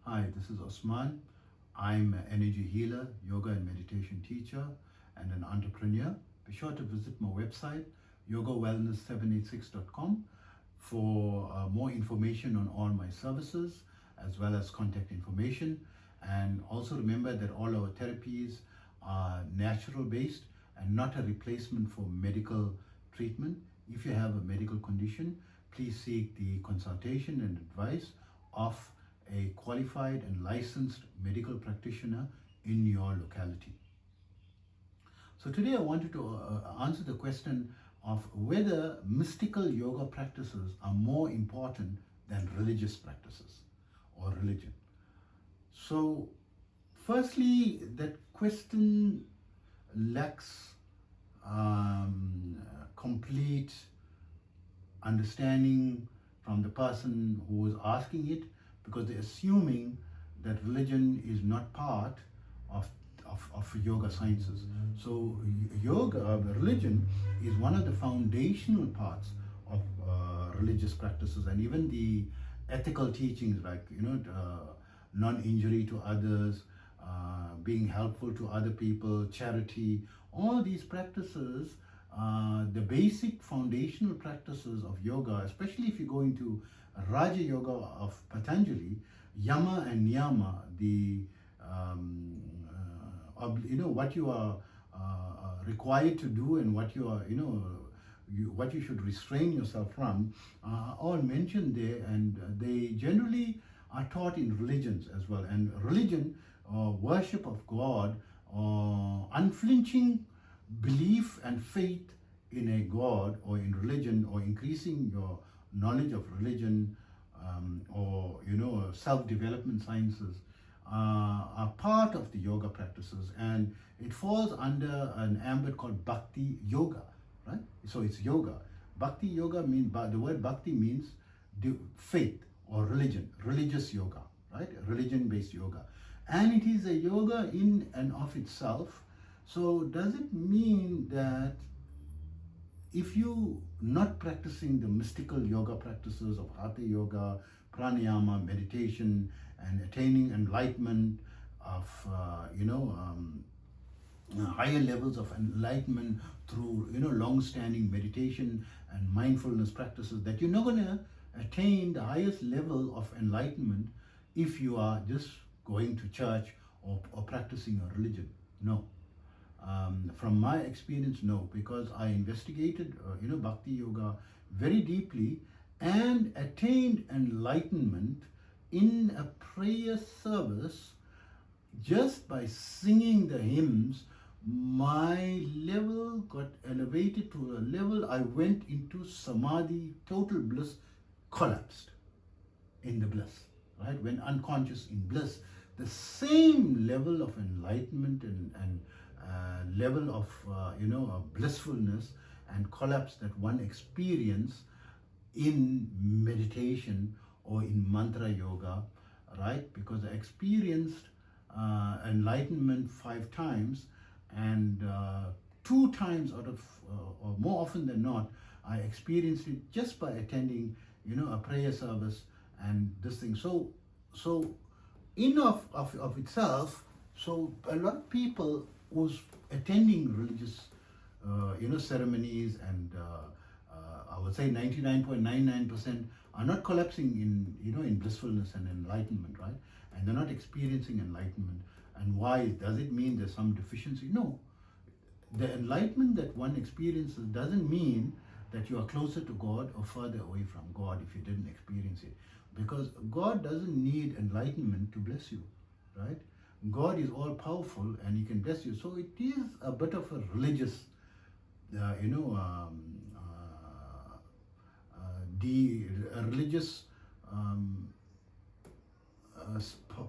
Hi, this is Osman. I'm an energy healer, yoga and meditation teacher, and an entrepreneur. Be sure to visit my website, yogawellness786.com, for more information on all my services as well as contact information. And also remember that all our therapies are natural based and not a replacement for medical treatment. If you have a medical condition, please seek the consultation and advice of a qualified and licensed medical practitioner in your locality. So today I wanted to answer the question of whether mystical yoga practices are more important than religious practices or religion. So firstly, that question lacks complete understanding from the person who is asking it, because they're assuming that religion is not part of yoga sciences. So religion is one of the foundational parts of religious practices, and even the ethical teachings like non-injury to others, being helpful to other people, charity, all these practices, the basic foundational practices of yoga, especially if you go into Raja Yoga of Patanjali, Yama and Niyama, the what you are required to do and what you are what you should restrain yourself from, all mentioned there, and they generally are taught in religions as well. And religion, worship of God, unflinching belief and faith in a God or in religion, or increasing your knowledge of religion, or self-development sciences, are part of the yoga practices, and it falls under an ambit called bhakti yoga, right? So it's yoga. Bhakti yoga means, the word bhakti means faith or religion, religious yoga, right? Religion-based yoga. And it is a yoga in and of itself. So does it mean that if you not practicing the mystical yoga practices of hatha yoga, pranayama, meditation, and attaining enlightenment of higher levels of enlightenment through long-standing meditation and mindfulness practices, that you're not going to attain the highest level of enlightenment if you are just going to church or practicing a religion? No. From my experience, no, because I investigated bhakti yoga very deeply and attained enlightenment in a prayer service just by singing the hymns. My level got elevated to a level I went into Saamadhi, total bliss, collapsed in the bliss, right? When unconscious in bliss, the same level of enlightenment and level of blissfulness and collapse that one experience in meditation or in mantra yoga, right? Because I experienced enlightenment 5 times, and 2 times out of, or more often than not, I experienced it just by attending a prayer service and this thing. So in of itself, so a lot of people who's attending religious ceremonies, and I would say 99.99% are not collapsing in blissfulness and enlightenment, right? And they're not experiencing enlightenment. And why? Does it mean there's some deficiency? No. The enlightenment that one experiences doesn't mean that you are closer to God or further away from God if you didn't experience it. Because God doesn't need enlightenment to bless you, right? God is all powerful and He can bless you. So it is a bit of a religious,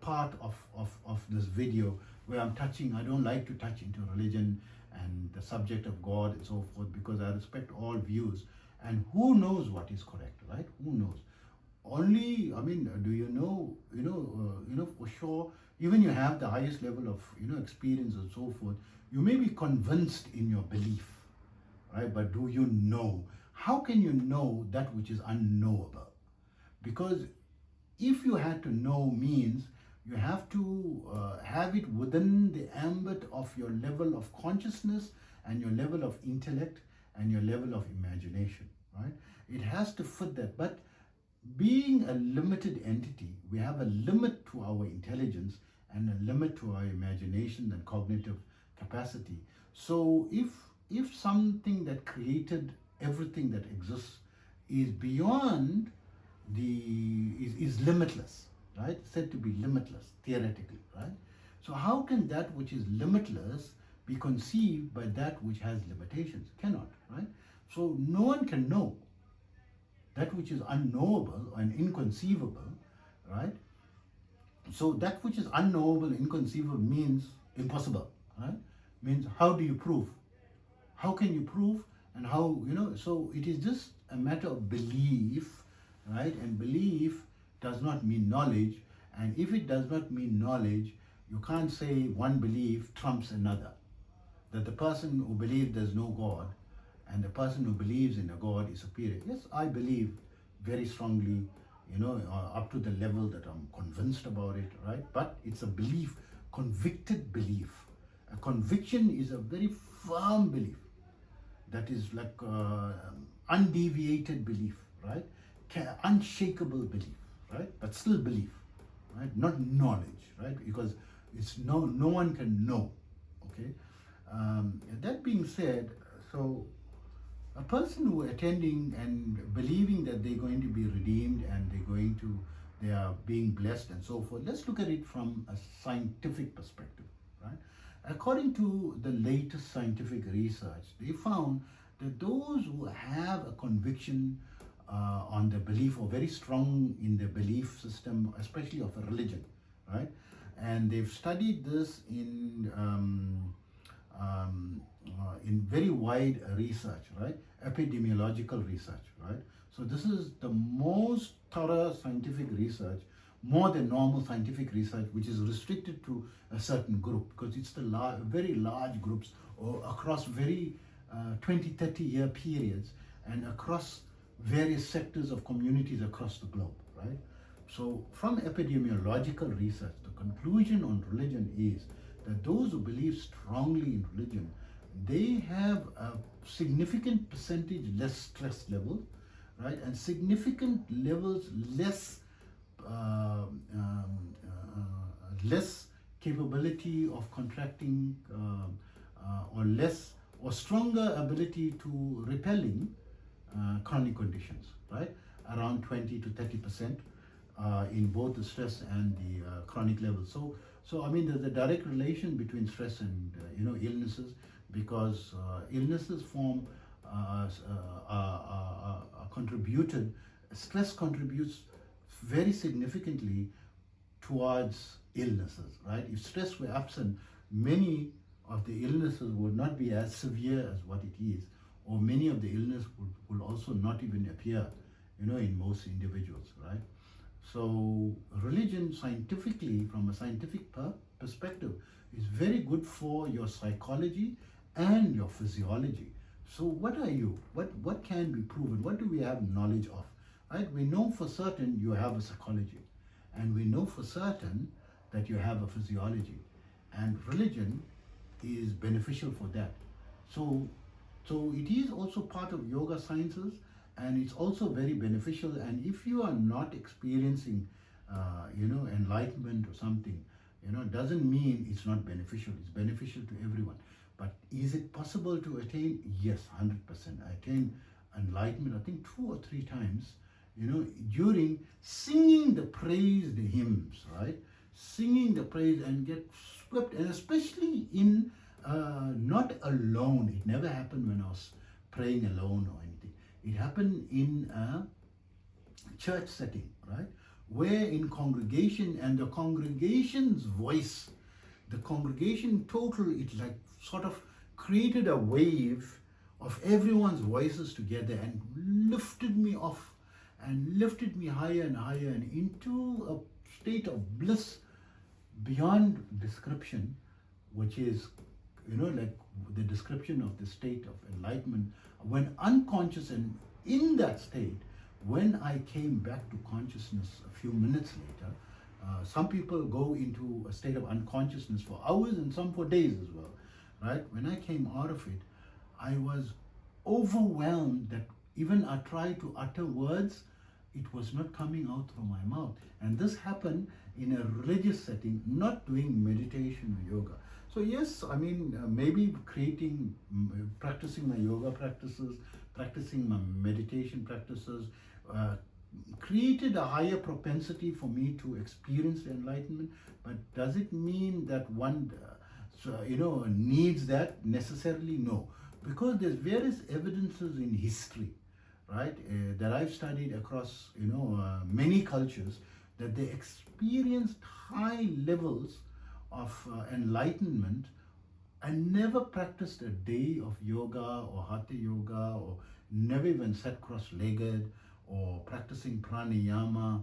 part of this video where I'm touching. I don't like to touch into religion and the subject of God and so forth, because I respect all views. And who knows what is correct, right? Who knows? Only, I mean, do you know for sure, even you have the highest level of, experience and so forth, you may be convinced in your belief, right? But do you know? How can you know that which is unknowable? Because if you had to know means You have to have it within the ambit of your level of consciousness and your level of intellect and your level of imagination, right? It has to fit that. But being a limited entity, we have a limit to our intelligence and a limit to our imagination and cognitive capacity. So if something that created everything that exists is beyond is limitless, right? Said to be limitless theoretically, right? So how can that which is limitless be conceived by that which has limitations? Cannot, right? So no one can know that which is unknowable and inconceivable, right? So that which is unknowable, inconceivable means impossible, right? Means how do you prove? How can you prove? And how, so it is just a matter of belief, right? And belief does not mean knowledge. And if it does not mean knowledge, you can't say one belief trumps another. That the person who believes there's no God and the person who believes in a God is superior. Yes, I believe very strongly, up to the level that I'm convinced about it, right? But it's a belief, convicted belief. A conviction is a very firm belief. That is like undeviated belief, right? Unshakable belief, right? But still belief, right? Not knowledge, right? Because it's no one can know, okay? That being said, so a person who is attending and believing that they're going to be redeemed and they are being blessed and so forth, let's look at it from a scientific perspective, right? According to the latest scientific research, they found that those who have a conviction on the belief or very strong in the belief system, especially of a religion, right? And they've studied this in very wide research, right? Epidemiological research, right? So this is the most thorough scientific research, more than normal scientific research, which is restricted to a certain group, because it's the very large groups or across very 20, 30-year periods and across various sectors of communities across the globe, right? So from epidemiological research, the conclusion on religion is that those who believe strongly in religion, they have a significant percentage less stress level, right? And significant levels less less capability of contracting or stronger ability to repelling chronic conditions, right? Around 20 to 30% in both the stress and the chronic levels. So I mean, there's a direct relation between stress and illnesses, because illnesses form contributed. Stress contributes very significantly towards illnesses, right? If stress were absent, many of the illnesses would not be as severe as what it is, or many of the illness would also not even appear, in most individuals, right? So religion, scientifically, from a scientific perspective, is very good for your psychology and your physiology. So what are you? What can be proven? What do we have knowledge of? Right? We know for certain you have a psychology, and we know for certain that you have a physiology, and religion is beneficial for that. So it is also part of yoga sciences, and it's also very beneficial. And if you are not experiencing, enlightenment or something, doesn't mean it's not beneficial. It's beneficial to everyone. But is it possible to attain? Yes, 100%. I attained enlightenment, I think 2 or 3 times, during singing the praise, the hymns, right? Singing the praise and get swept, and especially in not alone. It never happened when I was praying alone or anything. It happened in a church setting, right? Where in congregation, and the congregation's voice, the congregation total, it like sort of created a wave of everyone's voices together and lifted me off and lifted me higher and higher and into a state of bliss beyond description, which is, like the description of the state of enlightenment when unconscious. And in that state, when I came back to consciousness a few minutes later, Some people go into a state of unconsciousness for hours and some for days as well, right? When I came out of it, I was overwhelmed that even I tried to utter words, it was not coming out through my mouth. And this happened in a religious setting, not doing meditation or yoga. So yes, I mean, maybe practicing my yoga practices, practicing my meditation practices, created a higher propensity for me to experience the enlightenment. But does it mean that one, needs that necessarily? No, because there's various evidences in history, right, that I've studied across, many cultures, that they experienced high levels of enlightenment and never practiced a day of yoga or hatha yoga, or never even sat cross-legged, or practicing pranayama,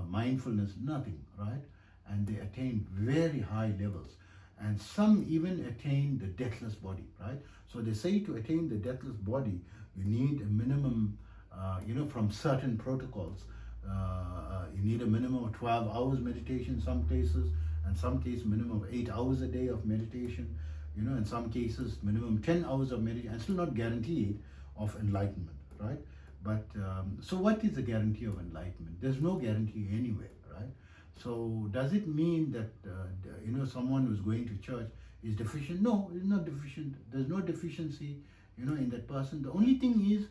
mindfulness, nothing, right? And they attained very high levels. And some even attain the deathless body, right? So they say to attain the deathless body, you need a minimum, from certain protocols, you need a minimum of 12 hours meditation in some cases, and some cases minimum of 8 hours a day of meditation, in some cases minimum 10 hours of meditation, and still not guaranteed of enlightenment, right? But so what is the guarantee of enlightenment? There's no guarantee anywhere, right? So does it mean that someone who's going to church is deficient? No, it's not deficient. There's no deficiency, in that person. The only thing is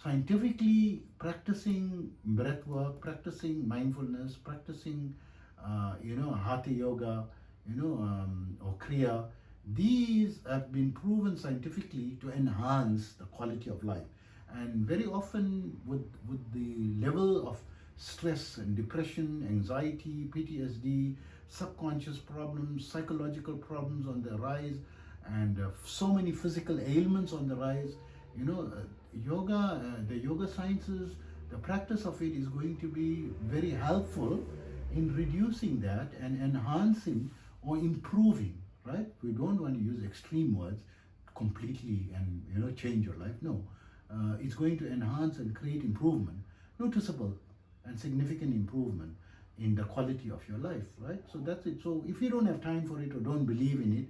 scientifically practicing breath work, practicing mindfulness, practicing hatha yoga, or kriya. These have been proven scientifically to enhance the quality of life. And very often with the level of stress and depression, anxiety, PTSD, subconscious problems, psychological problems on the rise, and so many physical ailments on the rise, yoga, the yoga sciences, the practice of it is going to be very helpful in reducing that and enhancing or improving, right? We don't want to use extreme words completely and change your life. No, it's going to enhance and create improvement, noticeable and significant improvement in the quality of your life, right? So that's it. So if you don't have time for it or don't believe in it,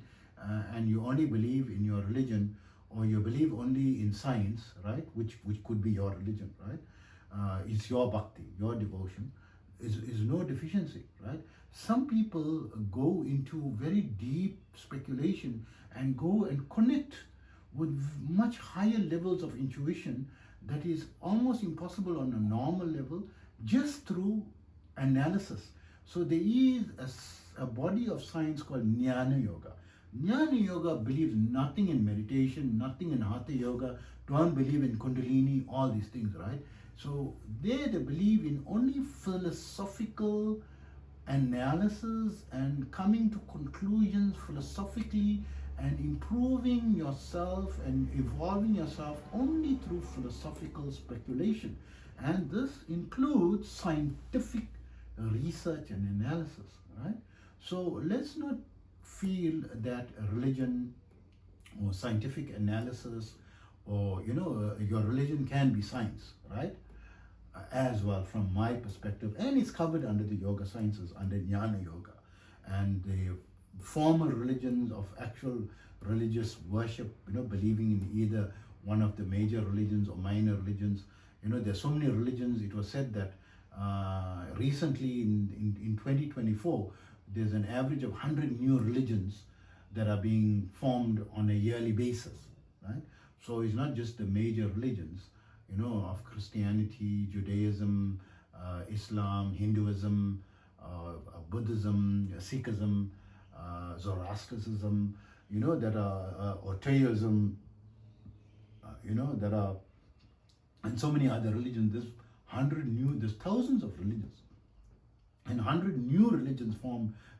and you only believe in your religion, or you believe only in science, right, which could be your religion, right, it's your bhakti, your devotion, is no deficiency, right? Some people go into very deep speculation and go and connect with much higher levels of intuition that is almost impossible on a normal level, just through analysis. So there is a body of science called Jnana Yoga. Jnana Yoga believes nothing in meditation, nothing in Hatha Yoga, don't believe in Kundalini, all these things, right? So they believe in only philosophical analysis and coming to conclusions philosophically, and improving yourself and evolving yourself only through philosophical speculation. And this includes scientific research and analysis, right? So let's not feel that religion or scientific analysis or your religion can be science, right? As well, from my perspective, and it's covered under the yoga sciences, under Jnana Yoga. And the formal religions of actual religious worship, believing in either one of the major religions or minor religions. There's so many religions. It was said that recently in 2024, there's an average of 100 new religions that are being formed on a yearly basis, right? So it's not just the major religions, of Christianity, Judaism, Islam, Hinduism, Buddhism, Sikhism, Zoroastrianism, that are, or Taoism, that are, and so many other religions. There's thousands of religions, and 100 new religions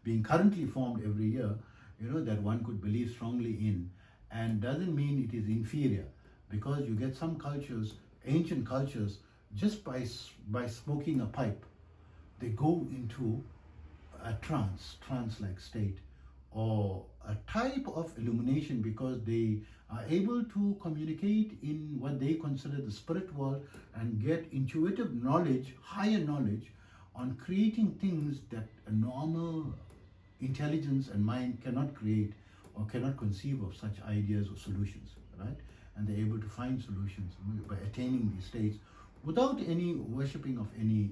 being currently formed every year, that one could believe strongly in, and doesn't mean it is inferior, because you get some cultures, ancient cultures, just by smoking a pipe, they go into a trance-like state, or a type of illumination, because they are able to communicate in what they consider the spirit world and get intuitive knowledge, higher knowledge on creating things that a normal intelligence and mind cannot create or cannot conceive of such ideas or solutions, right? And they're able to find solutions by attaining these states without any worshipping of any,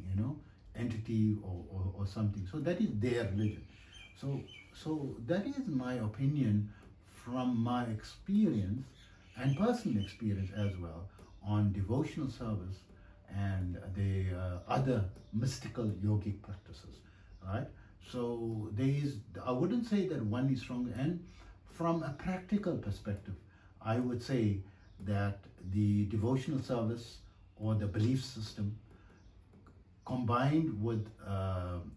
entity or something. So that is their religion. So that is my opinion from my experience and personal experience as well on devotional service and the other mystical yogic practices, right? So I wouldn't say that one is stronger. And from a practical perspective, I would say that the devotional service or the belief system combined with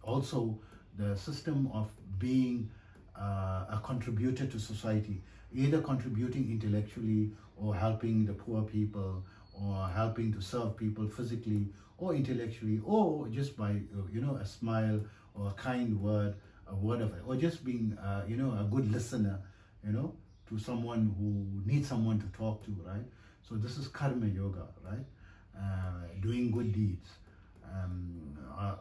also the system of being a contributor to society, either contributing intellectually or helping the poor people or helping to serve people physically or intellectually, or just by a smile or a kind word, a word of, or just being a good listener, to someone who needs someone to talk to, right? So this is karma yoga, right? Doing good deeds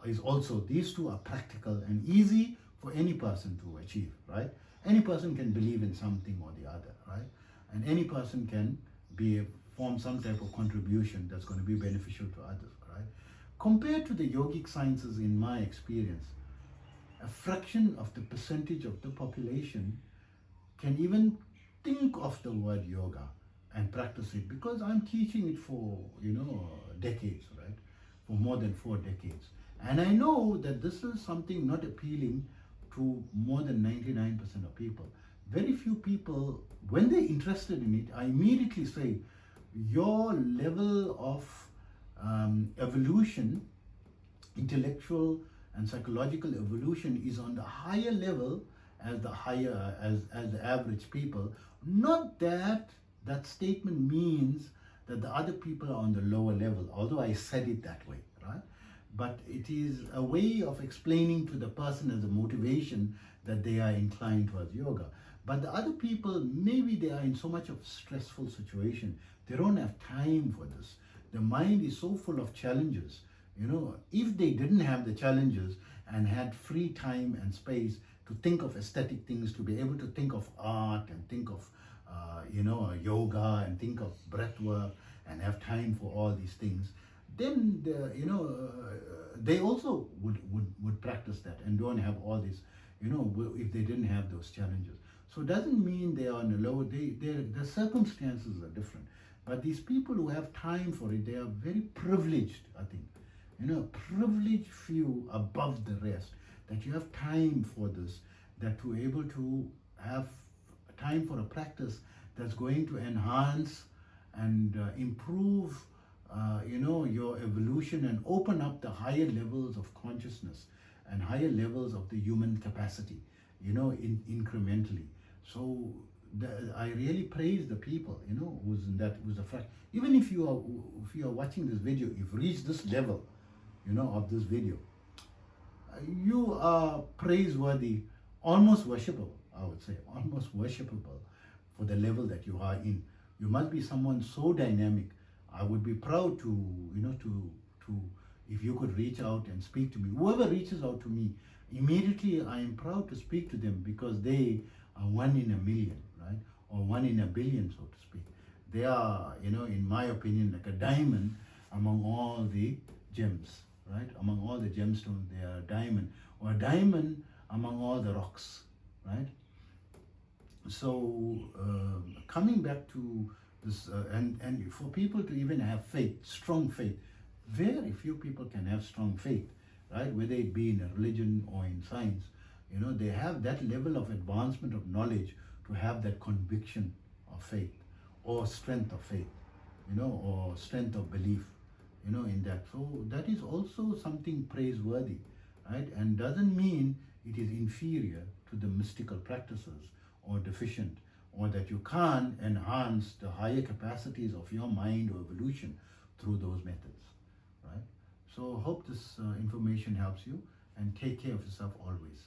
is also, these two are practical and easy for any person to achieve, right? Any person can believe in something or the other, right? And any person can form some type of contribution that's going to be beneficial to others, right? Compared to the yogic sciences, in my experience, a fraction of the percentage of the population can even think of the word yoga and practice it, because I'm teaching it for decades, right? For more than 4 decades. And I know that this is something not appealing to more than 99% of people. Very few people, when they're interested in it, I immediately say, your level of evolution, intellectual and psychological evolution, is on the higher level as the average people. Not that statement means that the other people are on the lower level, although I said it that way, right? But it is a way of explaining to the person as a motivation that they are inclined towards yoga. But the other people, maybe they are in so much of stressful situation, they don't have time for this. The mind is so full of challenges. If they didn't have the challenges and had free time and space to think of aesthetic things, to be able to think of art and think of yoga and think of breath work and have time for all these things, then they also would practice that and don't have all this, if they didn't have those challenges. So it doesn't mean they are on the lower, the circumstances are different. But these people who have time for it, they are very privileged, I think. Privileged few above the rest, that you have time for this, that you're able to have time for a practice that's going to enhance and improve your evolution and open up the higher levels of consciousness and higher levels of the human capacity, incrementally. So I really praise the people, who's a fact. Even if you are watching this video, you've reached this level, of this video, you are praiseworthy, almost worshipable, I would say, almost worshipable for the level that you are in. You must be someone so dynamic. I would be proud to if you could reach out and speak to me. Whoever reaches out to me, immediately I am proud to speak to them, because they are 1 in a million, right? Or 1 in a billion, so to speak. They are, in my opinion, like a diamond among all the gems, right? Among all the gemstones, they are a diamond, or a diamond among all the rocks, right? So coming back to this, and for people to even have faith, strong faith, very few people can have strong faith, right? Whether it be in a religion or in science, they have that level of advancement of knowledge to have that conviction of faith or strength of faith, or strength of belief, in that. So that is also something praiseworthy, right? And doesn't mean it is inferior to the mystical practices or deficient, or that you can't enhance the higher capacities of your mind or evolution through those methods, right? So hope this information helps you, and take care of yourself always.